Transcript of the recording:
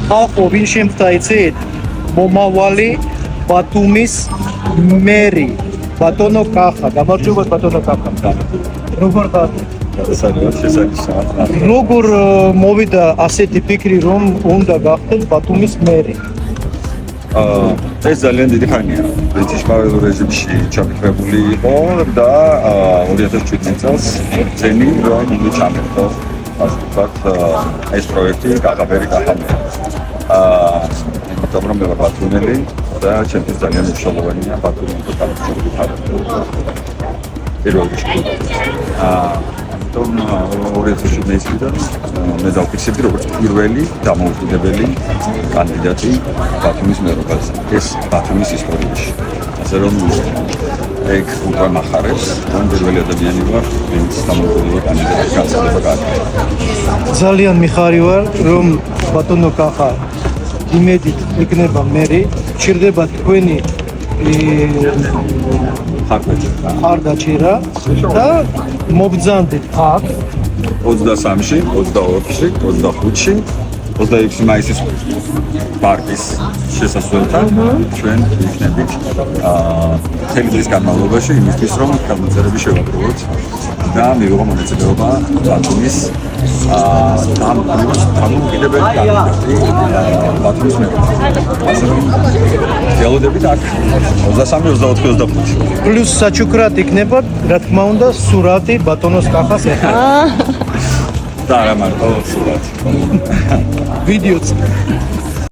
ახო ვინ შემხდა იცით? მომავალი ბათუმის მერი ბატონო კახა. გამარჯობა ბატონო კახა. როგორ ხარ? როგორ მოვიდა ასეთი ფიქრი რომ უნდა გახდეთ ბათუმის მერი? ეს ძალიან დიდი ხანია. ბრიტიშკავალ რეჟიმში ჩამოყრებული იყო და 2017 წელს ძენი რომ უნდა ჩამოყო. ასე ვთქვათ, ეს პროექტი კახაბერი კახაბერი. იმიტომ რომ მე ვარ ბათუმელი და ჩემთვის ძალიან მნიშვნელოვანია ბათუმის კახაბერი ხარჯი. პირველ რიგში. ამიტომ 2017 წლიდან მე დავფიქსირდი როგორც პირველი დამოუკიდებელი კანდიდატი ბათუმის მერობაზე. ეს ბათუმის ისტორიაში. ასე რომ ეგ უკვე მახარებს, რომ პირველი ადამიანი ვარ, ვინც დამოუკიდებელი კანდიდატის განცხადება გააკეთა. ძალიან მიხარი ვარ, რომ ბატონო კახა იმედით იქნება მერი, ჭირდება თქვენი ხარდაჭერა და მობრძანდით აქ 23-ში, 24-ში, 25-ში, 26 მაისის პარკის შესასვლელთან ჩვენ ვიქნებით მთელი დღის განმავლობაში იმისთვის, რომ ხელმოწერები შევაგროვოთ და მივიღო მონაწილეობა ბათუმის დამოუკიდებელი კანდიდატი ბათუმის მერობაზე. ასე რომ ველოდებით აქ 23, 24, 25. პლუს საჩუქრად იქნება, რა თქმა უნდა, სურათი ბატონოს კახას ეხება. და არა მარტო სურათი. ვიდეოც